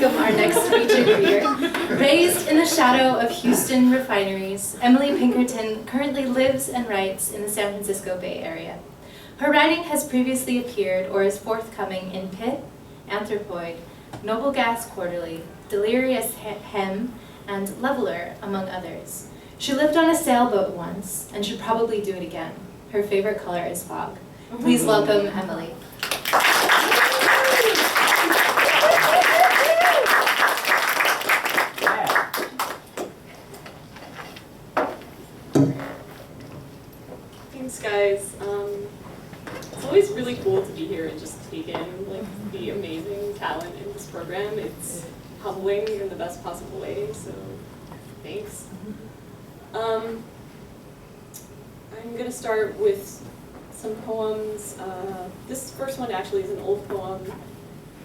welcome our next featured reader. Raised in the shadow of Houston refineries, Emily Pinkerton currently lives and writes in the San Francisco Bay Area. Her writing has previously appeared or is forthcoming in Pith, Anthropoid, Noble Gas Qtrly, Delirious Hem, and Leveler, among others. She lived on a sailboat once and should probably do it again. Her favorite color is fog. Please welcome Emily. Thanks, guys. It's always really cool to be here and just take in the amazing talent in this program. It's humbling in the best possible way, so thanks. I'm going to start with some poems. This first one actually is an old poem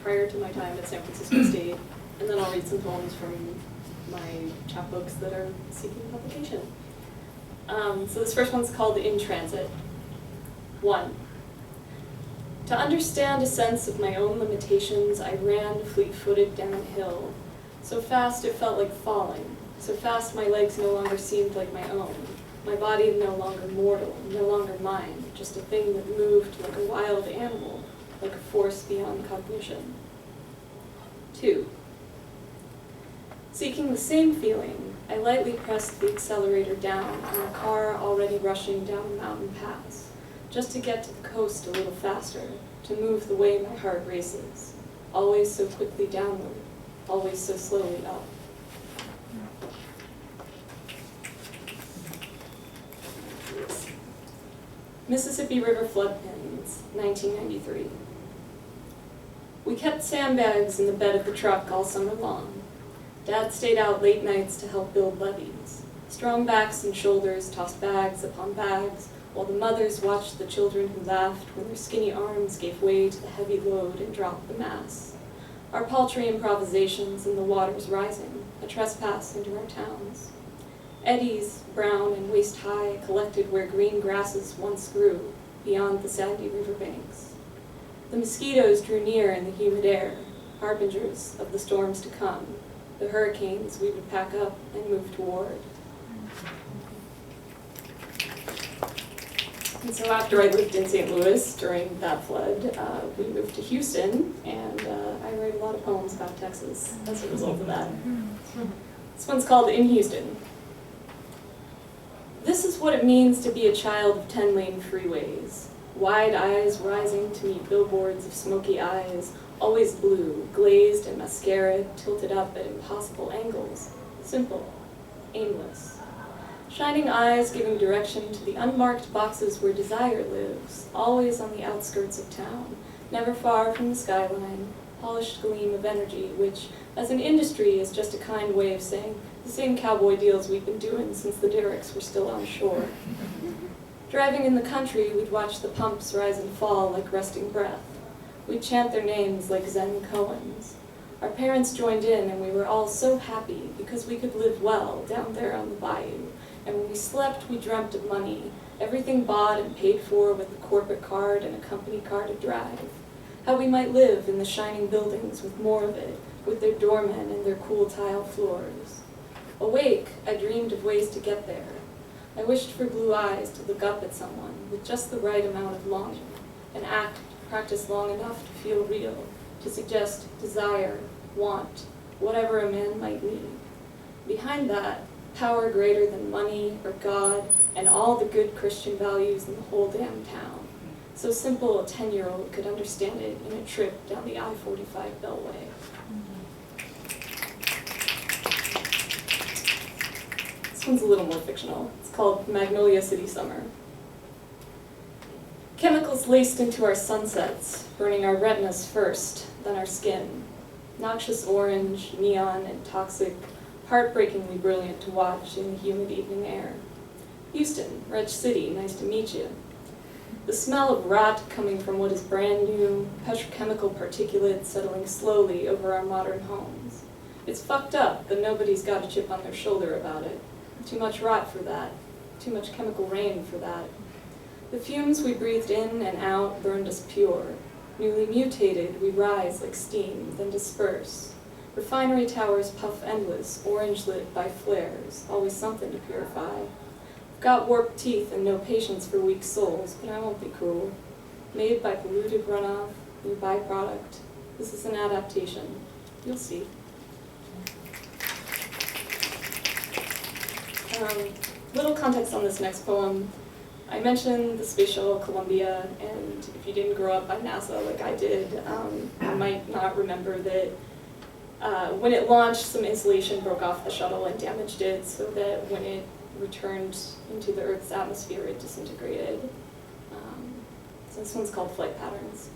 prior to my time at San Francisco State, and then I'll read some poems from my chapbooks that are seeking publication. So this first one's called In Transit. 1. To understand a sense of my own limitations, I ran fleet-footed downhill. So fast it felt like falling. So fast my legs no longer seemed like my own. My body no longer mortal, no longer mine, just a thing that moved like a wild animal, like a force beyond cognition. 2. Seeking the same feeling, I lightly pressed the accelerator down on a car already rushing down a mountain pass, just to get to the coast a little faster, to move the way my heart races, always so quickly downward, always so slowly up. Mississippi River floodplains, 1993. We kept sandbags in the bed of the truck all summer long. Dad stayed out late nights to help build levees. Strong backs and shoulders tossed bags upon bags, while the mothers watched the children who laughed when their skinny arms gave way to the heavy load and dropped the mass. Our paltry improvisations in the waters rising, a trespass into our towns. Eddies, brown and waist-high, collected where green grasses once grew, beyond the sandy riverbanks. The mosquitoes drew near in the humid air, harbingers of the storms to come, the hurricanes we would pack up and move toward. And so after I lived in St. Louis during that flood, we moved to Houston, and I write a lot of poems about Texas as a result of that. This one's called In Houston. This is what it means to be a child of 10-lane freeways. Wide eyes rising to meet billboards of smoky eyes, always blue, glazed and mascara tilted up at impossible angles. Simple, aimless. Shining eyes giving direction to the unmarked boxes where desire lives, always on the outskirts of town, never far from the skyline, polished gleam of energy, which, as an industry, is just a kind way of saying the same cowboy deals we've been doing since the derricks were still on shore. Driving in the country, we'd watch the pumps rise and fall like resting breath. We'd chant their names like Zen koans. Our parents joined in, and we were all so happy because we could live well down there on the bayou. And when we slept, we dreamt of money, everything bought and paid for with a corporate card and a company car to drive. How we might live in the shining buildings with more of it, with their doormen and their cool tile floors. Awake, I dreamed of ways to get there. I wished for blue eyes to look up at someone with just the right amount of longing, an act practiced long enough to feel real, to suggest desire, want, whatever a man might need. Behind that, power greater than money or God and all the good Christian values in the whole damn town. So simple a 10-year-old could understand it in a trip down the I-45 Beltway. This one's a little more fictional. It's called Magnolia City Summer. Chemicals laced into our sunsets, burning our retinas first, then our skin. Noxious orange, neon, and toxic, heartbreakingly brilliant to watch in the humid evening air. Houston, Reg City, nice to meet you. The smell of rot coming from what is brand new, petrochemical particulate settling slowly over our modern homes. It's fucked up, but nobody's got a chip on their shoulder about it. Too much rot for that. Too much chemical rain for that. The fumes we breathed in and out burned us pure. Newly mutated, we rise like steam, then disperse. Refinery towers puff endless, orange lit by flares, always something to purify. I've got warped teeth and no patience for weak souls, but I won't be cruel. Made by polluted runoff, new byproduct. This is an adaptation. You'll see. Little context on this next poem. I mentioned the space shuttle Columbia, and if you didn't grow up by NASA like I did, you might not remember that when it launched, some insulation broke off the shuttle and damaged it, so that when it returned into the Earth's atmosphere, it disintegrated. So this one's called Flight Patterns.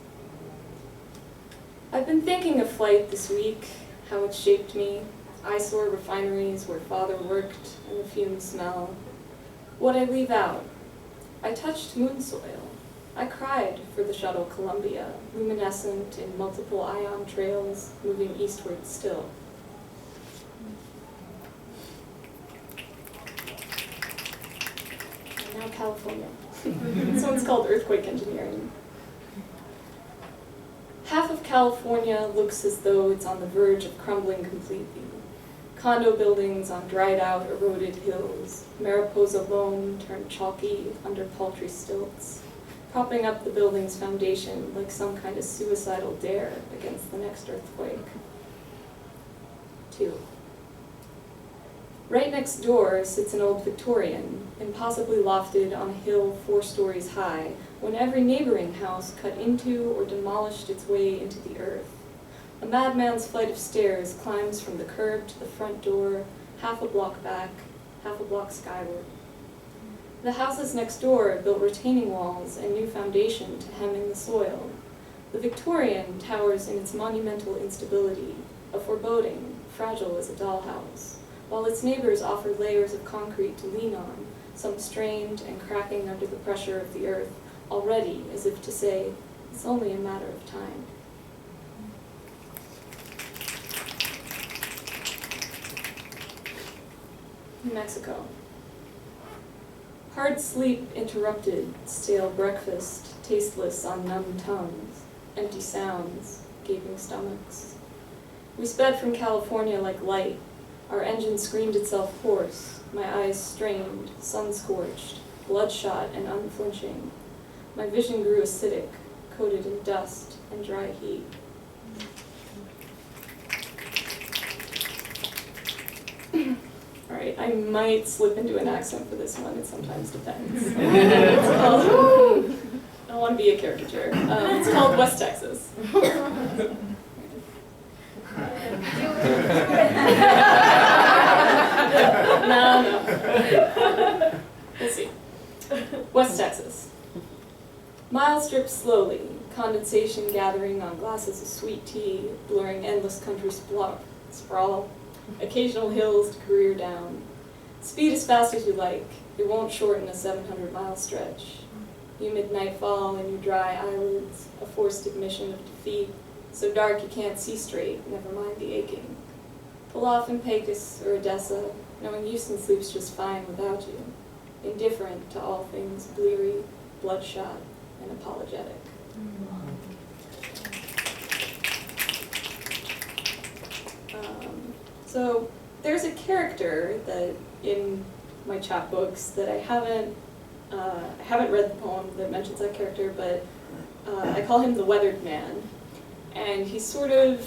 I've been thinking of flight this week, how it shaped me. Eyesore refineries where father worked, and the fumes smell. What I leave out. I touched moon soil. I cried for the shuttle Columbia, luminescent in multiple ion trails, moving eastward still. And now California. This one's called Earthquake Engineering. Half of California looks as though it's on the verge of crumbling completely. Condo buildings on dried-out, eroded hills, Mariposa loam turned chalky under paltry stilts, propping up the building's foundation like some kind of suicidal dare against the next earthquake. 2. Right next door sits an old Victorian, impossibly lofted on a hill 4 stories high, when every neighboring house cut into or demolished its way into the earth. A madman's flight of stairs climbs from the curb to the front door, half a block back, half a block skyward. The houses next door built retaining walls and new foundation to hem in the soil. The Victorian towers in its monumental instability, a foreboding, fragile as a dollhouse, while its neighbors offer layers of concrete to lean on, some strained and cracking under the pressure of the earth, already as if to say, it's only a matter of time. New Mexico. Hard sleep interrupted, stale breakfast, tasteless on numb tongues, empty sounds, gaping stomachs. We sped from California like light. Our engine screamed itself hoarse, my eyes strained, sun-scorched, bloodshot and unflinching. My vision grew acidic, coated in dust and dry heat. Alright, I might slip into an accent for this one, it sometimes depends. It's called, I don't want to be a caricature. It's called West Texas. No. We'll see. West Texas. Miles drip slowly, condensation gathering on glasses of sweet tea, blurring endless country sprawl. Occasional hills to career down. Speed as fast as you like. It won't shorten a 700-mile stretch. Humid nightfall in your dry eyelids, a forced admission of defeat, so dark you can't see straight, never mind the aching. Pull off in Pecos or Odessa, knowing Houston sleeps just fine without you. Indifferent to all things bleary, bloodshot, and apologetic. So there's a character that in my chapbooks that I haven't read the poem that mentions that character, but I call him the Weathered Man, and he's sort of,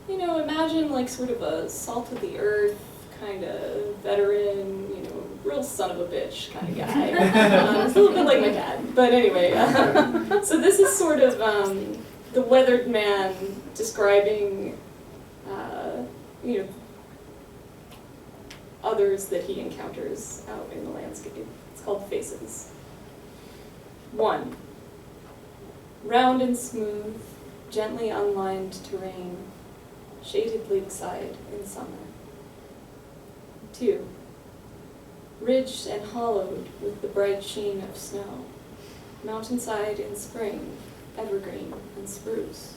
you know, imagine like sort of a salt of the earth kind of veteran, you know, real son of a bitch kind of guy. It's a little bit like my dad, but anyway. So this is sort of the Weathered Man describing you know, others that he encounters out in the landscape. It's called Faces. 1. Round and smooth, gently unlined terrain, shaded lakeside in summer. 2. Ridged and hollowed with the bright sheen of snow, mountainside in spring, evergreen and spruce,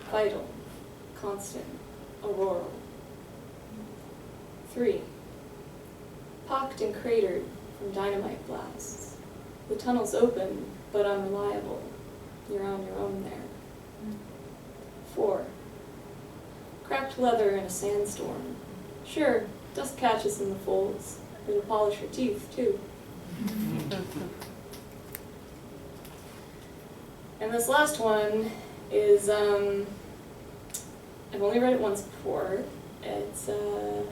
vital, constant, auroral. 3. Pocked and cratered from dynamite blasts. The tunnel's open, but unreliable. You're on your own there. 4. Cracked leather in a sandstorm. Sure, dust catches in the folds. It'll polish her teeth, too. And this last one is, I've only read it once before. It's a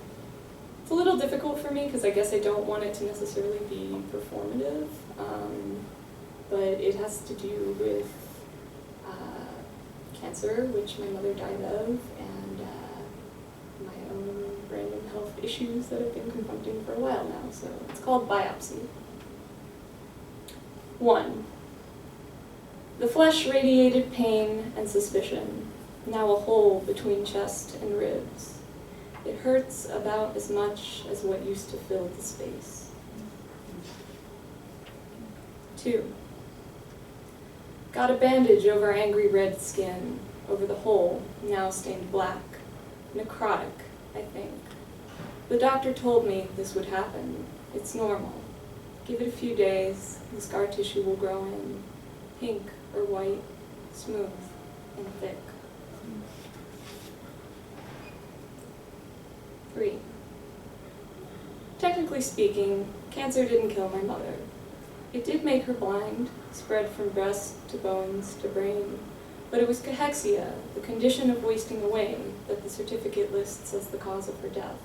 little difficult for me because I guess I don't want it to necessarily be performative, but it has to do with cancer, which my mother died of, and my own random health issues that I've been confronting for a while now. So it's called Biopsy. 1. The flesh radiated pain and suspicion, now a hole between chest and ribs. It hurts about as much as what used to fill the space. 2. Got a bandage over angry red skin, over the hole, now stained black. Necrotic, I think. The doctor told me this would happen. It's normal. Give it a few days, the scar tissue will grow in. Pink or white, smooth and thick. 3. Technically speaking, cancer didn't kill my mother. It did make her blind, spread from breast to bones to brain, but it was cachexia, the condition of wasting away, that the certificate lists as the cause of her death.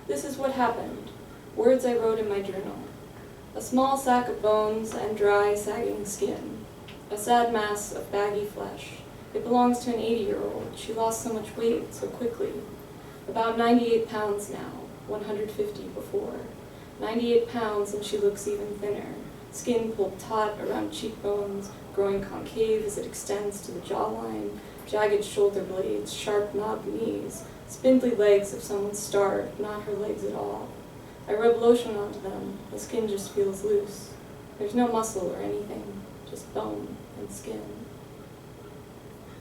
This is what happened, words I wrote in my journal. A small sack of bones and dry, sagging skin. A sad mass of baggy flesh. It belongs to an 80-year-old. She lost so much weight so quickly. About 98 pounds now, 150 before. 98 pounds and she looks even thinner. Skin pulled taut around cheekbones, growing concave as it extends to the jawline, jagged shoulder blades, sharp knobbed knees, spindly legs of someone starved, not her legs at all. I rub lotion onto them, the skin just feels loose. There's no muscle or anything, just bone and skin.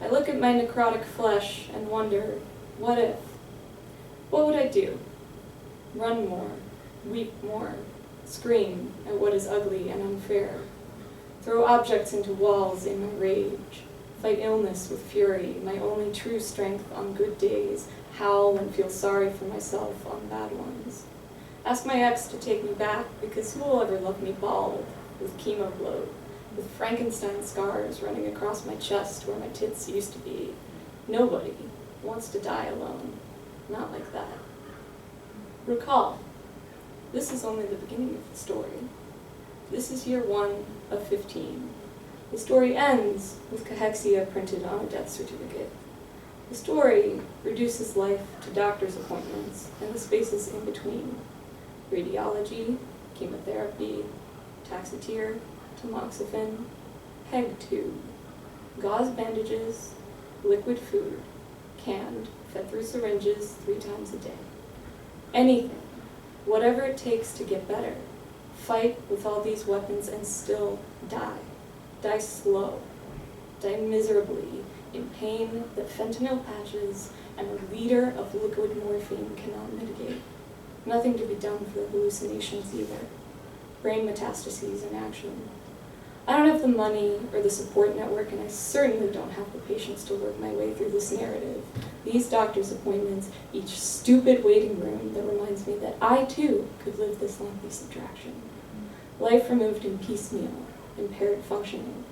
I look at my necrotic flesh and wonder, what if? What would I do? Run more, weep more, scream at what is ugly and unfair, throw objects into walls in my rage, fight illness with fury, my only true strength on good days, howl and feel sorry for myself on bad ones. Ask my ex to take me back, because who will ever love me bald, with chemo bloat, with Frankenstein scars running across my chest where my tits used to be? Nobody wants to die alone. Not like that. Recall, this is only the beginning of the story. This is year 1 of 15. The story ends with cachexia printed on a death certificate. The story reduces life to doctor's appointments and the spaces in between. Radiology, chemotherapy, taxotere, tamoxifen, peg tube, gauze bandages, liquid food, canned, fed through syringes 3 times a day. Anything, whatever it takes to get better. Fight with all these weapons and still die. Die slow. Die miserably, in pain that fentanyl patches and a liter of liquid morphine cannot mitigate. Nothing to be done for the hallucinations either. Brain metastases in action. I don't have the money or the support network, and I certainly don't have the patience to work my way through this narrative. These doctor's appointments, each stupid waiting room that reminds me that I too could live this lengthy subtraction. Life removed in piecemeal, impaired functioning,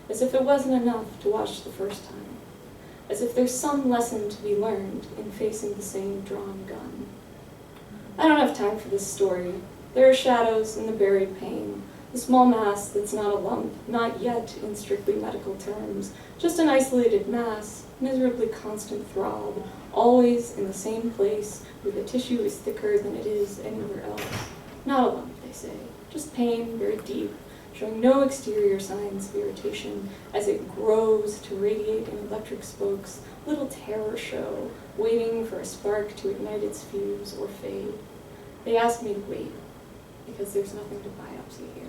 as if it wasn't enough to watch the first time, as if there's some lesson to be learned in facing the same drawn gun. I don't have time for this story. There are shadows and the buried pain, the small mass that's not a lump, not yet in strictly medical terms, just an isolated mass, miserably constant throb, always in the same place where the tissue is thicker than it is anywhere else. Not a lump, they say, just pain very deep, showing no exterior signs of irritation as it grows to radiate in electric spokes, little terror show, waiting for a spark to ignite its fuse or fade. They ask me to wait, because there's nothing to biopsy here.